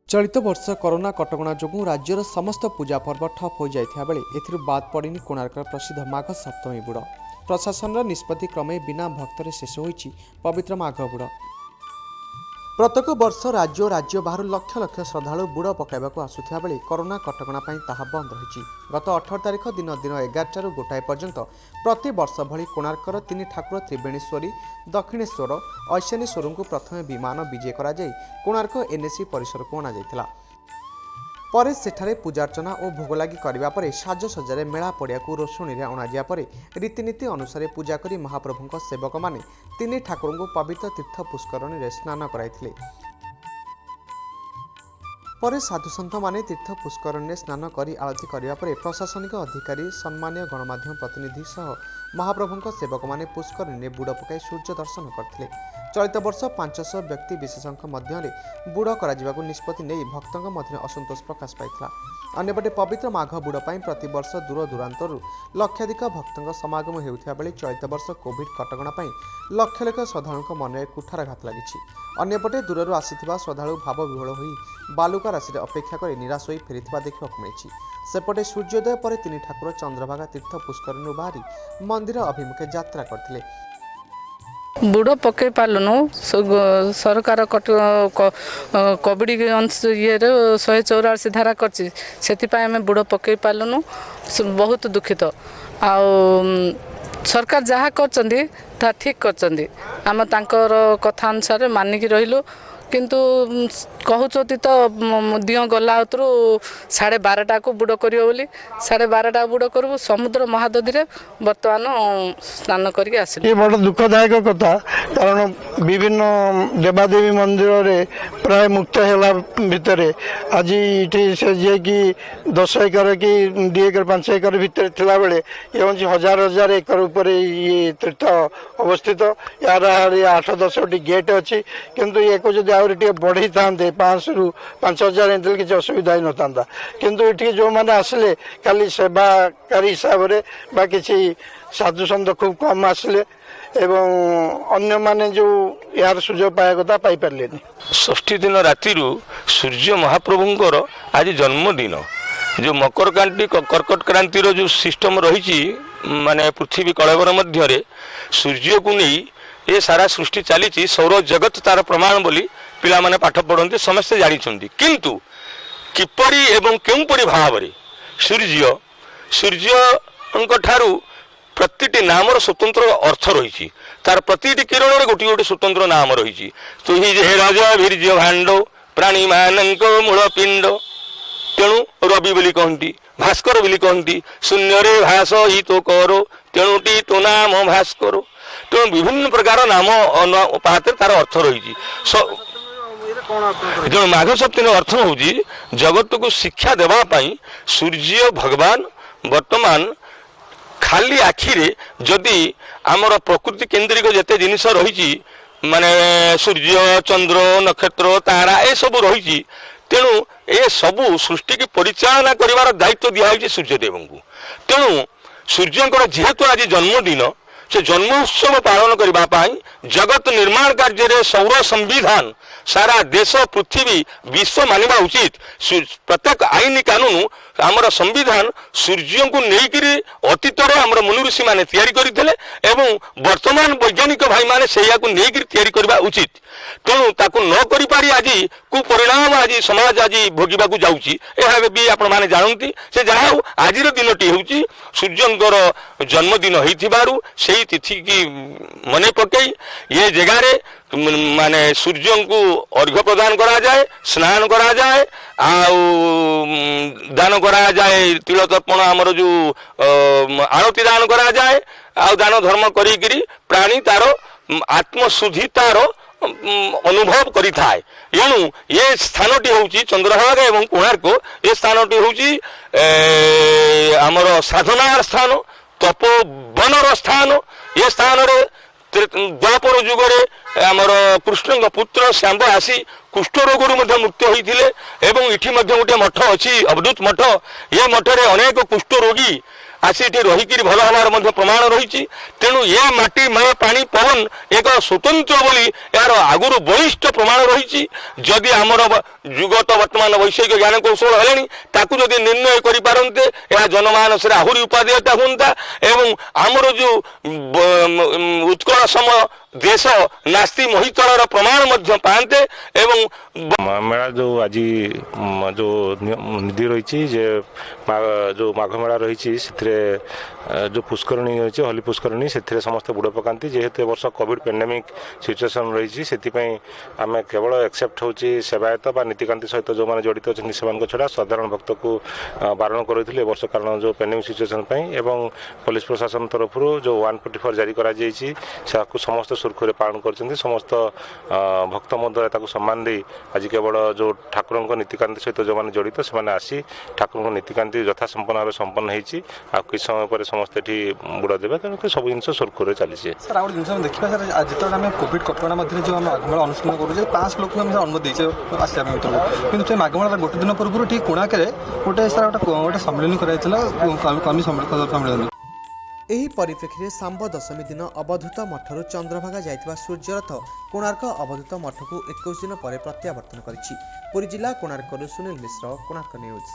चलित वर्ष कोरोना कटकणा जो राज्यर समस्त पूजा पर्व ठप हो जाता बेले एद पड़नी कोणार्क प्रसिद्ध माघ सप्तमी बुड़ प्रशासन निष्पत्ति क्रमे बिना भक्तरे शेष होईछि पवित्र माघ बुड़। प्रत्येक वर्ष राज्य बाहर लक्ष लक्ष श्रद्धालु बुड़ पकाइबाकू आसुथिबा बेले कोरोना कटकणा पई ताहा बंद रहिछि। गत 18 तारिख दिन 11 ରୁ गोटाए पर्यंत प्रति वर्ष भली कोणार्कर तीन ठाकुर त्रिवेणीश्वरी दक्षिणेश्वर ऐशानेश्वर को प्रथमे विमान विजय करा जाई कोणार्क एनएसी परिसर को अणा जाइथिला। परे सेठारे पूजार्चना और भोग लगी करबा परे साजसज्जारे मेला पड़िया को रोषणी रे अणाजिया परे रीतिनीति अनुसार पूजा करी महाप्रभुଙ୍କ सेवक माने तीन ठाकुर को पवित्र तीर्थ पुष्करणी रे स्नान कराइथिले। परे साधुसंत माने तीर्थ पुष्करणी स्नान करी आरती करबा परे प्रशासनिक अधिकारी सम्मानीय गणमाध्यम प्रतिनिधि सह महाप्रभुଙ୍କ सेवक माने पुष्करणी रे बुड़ पकाई सूर्य दर्शन करथिले। चलित वर्ष 500 व्यक्ति विशेषज्ञ मध्य बुड़ कर निष्पत्ति नहीं भक्तों मध्य असंतोष प्रकाश पाइथिला। अन्यपटे पवित्र माघ बुड़ पर प्रतिवर्ष दूर दूरांतर लक्षाधिक भक्तों समागम होता बेले चलित वर्ष कोविड कटकणा लक्ष लक्ष श्रद्धालुओं मन में कुठाराघात लगी। अन्यपटे दूर आसीथिबा श्रद्धालु भाव विह्वल हो बालुका राशि अपेक्षा कर निराश हो फेरी देखा मिली। सेपटे सूर्योदय पर तीन ठाकुर चंद्रभागा तीर्थ पुष्करणी बाहरी मंदिर अभिमुखे यात्रा करथिले। बुड़ पकई पालुनु सरकार कोविड ये 184 धारा कर बुड़ पकई पालुनु बहुत दुखित आ सरकार जहाँ कर ठीक कर आम कथा अनुसार मानिक रहिलु किंतु कहते तो दिह गला 12:30 को बुड़ कर 12:30 बुड़ करूँ समुद्र महादधी में बर्तमान स्नान करके आस। ये बड़ दुखदायक कथा कारण विभिन्न देवादेवी मंदिर रे प्राय मुक्त है भितर आज ये से जे कि 10 एकर कि 2 एकर 5 एकर भितर थिला बेले ये हूँ हजार हजार एकर ऊपर ये तीर्थ अवस्थित यार 8-10 गेट अच्छी किंतु ये को आउरी बढ़ी था 500 ରୁ 5000 एंतल किसी असुविधा ही नता किंतु ये जो मैंने आसिले खाली सेवाकारी हिसाब से किसी साधु सन्त खूब कम आसिले एवं अन्य माने जो यार सुजोग पाया कथा पाई पारे। षष्ठी दिन राति सूर्य महाप्रभुंकर आज जन्मदिन जो मकर क्रांति कर्कट क्रांति जो सिस्टम रही माने पृथ्वी कलेवर मध्य सूर्य को नहीं ये सारा सृष्टि चली सौर जगत तार प्रमाण बोली पिला माने पाठ पढ़ते समस्ते जानी किंतु किपरि एवं केउपरि भाव सूर्य सूर्य ठारू प्रतिटी नामर स्वतंत्र अर्थ रही तार प्रतिटी किरण गोटे गोटे स्वतंत्र नाम रही तो ही हे राजा वीर्य भाण्ड प्राणी मानक मूल पिंड तेणु रवि बोली कहती भास्कर बोली कहती शून्य रे भास ही तो करो तेणुटी तो नाम भास्कर तेणु विभिन्न प्रकार नाम पाते तार अर्थ रही तेणु माघ सप्तमी अर्थ हूँ जगत को शिक्षा देवाई सूर्य भगवान वर्तमान खाली आखिरे जदि आमर प्रकृति केन्द्रिक जिते जिनिस रही माने सूर्य चंद्र नक्षत्र तारा ए सब रही तेणु ए सबू सृष्टि की परिचालना करिवार दायित्व दिखाई सूर्यदेव को। तेणु सूर्यंकर जेहेतु आज जन्मदिन से जन्मोत्सव पालन करने जगत निर्माण कार्य सौर संविधान सारा देश पृथ्वी विश्व मानिबा उचित। प्रत्येक आईन कानून आमर संविधान सूर्य को लेकर अतीत आमर मुनि ऋषि मैंने तैयारी करते एवं वर्तमान वैज्ञानिक भाई मैंने से लेकर तैयारी करबा उचित। तेणु ताकू न करि पारी आज कुपरिणाम आज समाज आज भोगवा जाऊँगी यह भी आपण मैंने जानती से जहाँ आज दिनटी हूँ सूर्यंकर जन्मदिन हो से तिथि की मने पकई ये जगार माने सूर्य को अर्घ्य प्रदान करा जाए स्नान करा जाए दान करा जाए तिल तर्पण आमर जो आरती दान करा जाए दान धर्म करी प्राणी तार आत्मशुद्धि तार अनुभव करि थाए। एणु ये स्थानटी हूँ चंद्रभागा एवं कोणार्क ये स्थानटी हूँ आमर साधनार स्थान तपोवनर स्थान ये स्थान द्वापर जुगरे आमर कृष्ण पुत्र श्याम आसी कुष्ठ रोग मुक्त होते एवं इठी गोटे मठ अच्छी अवधूत मठ ये मठरे अनेक कुष्ठ रोगी आसी रहीकि भल हमार प्रमाण रही तेणु ये माटी मय पानी पवन एक स्वतंत्र बोली यार आगुर बलिष्ठ प्रमाण रही जदि आमर ଯୁଗ ତ ବର୍ତ୍ତମାନ ବୈଷୟିକ ଜ୍ଞାନ କୌଶଳ ହେଲେଣି ତାକୁ ଯଦି ନିର୍ଣ୍ଣୟ କରିପାରନ୍ତେ ଏହା ଜନମାନସରେ ଆହୁରି ଉପାଦେୟତା ହୁଅନ୍ତା ଏବଂ ଆମର ଯେଉଁ ଉତ୍କଳ ସମ ଦେଶ ନାସ୍ତି ମହିତଳର ପ୍ରମାଣ ମଧ୍ୟ ପାଆନ୍ତେ ଏବଂ মেলা যে আজি যে নিধি রয়েছে যে মাঘ মেলা রয়েছে সেথিরে যে পুষ্করণী রয়েছে হলি পুষ্করণী সেথিরে সমস্ত বুড় পকান্তি যেহেতু এবর্ষ কোভিড প্যান্ডেমিক সিচুয়েসন রয়েছে সেপাই আমি কেবল একসেপ্ট হচ্ছে সেবায়ত বা নীতিকান্তি সহিত যে জড়িত অনেক সে ছড়া সাধারণ ভক্তকে বারণ করুলে এবর্ষ কারণ যে প্যান্ডেমিক সিচুয়েসন এবং পুলিশ প্রশাসন তরফর যে 144 জারি করা যাইছি সেটাকে সমস্ত সুরখুরে পালন করছেন সমস্ত ভক্ত মধ্যে তাকে সম্মান দিয়ে আজ কেবল যে ঠাকুরঙ্ নীতিকান্তি সহিত যে জড়িত সে আসি ঠাকুরঙ্ নীতিকান্তি যথাসম্পন্ন ভাবে সম্পন্ন হয়েছি আর কিছু সময় পরে সমস্ত এটি বুড় দেবে তেমন সব জিনিস সুরখুরে চালিছে স্যার আর জিনিস আমি দেখা স্যার যেতবে আমি কোভিড কটকা মধ্যে যে আমি মাঘমেলা অনুষ্ঠিত করুছে 5 লোক আমি অনুমতি দিয়েছে আসিয়া ভিতরক কিন্তু সেই মাঘমেলা গোটে দিন পূর্ব ঠিক কোଣାকরে গোটে স্যার গোটে সম্মেলন করা কর্মী সম্মেলন ଏହି ପରିପ୍ରେକ୍ଷୀରେ ଶାମ୍ବ ଦଶମୀ ଦିନ ଅବଧୂତ ମଠରୁ ଚନ୍ଦ୍ରଭାଗା ଯାଇଥିବା ସୂର୍ଯ୍ୟରଥ କୋଣାର୍କ ଅବଧୂତ ମଠକୁ 21 ଦିନ ପରେ ପ୍ରତ୍ୟାବର୍ତ୍ତନ କରିଛି। ପୁରୀ ଜିଲ୍ଲା କୋଣାର୍କରୁ ସୁନୀଲ ମିଶ୍ର, କୋଣାର୍କ ନ୍ୟୁଜ୍।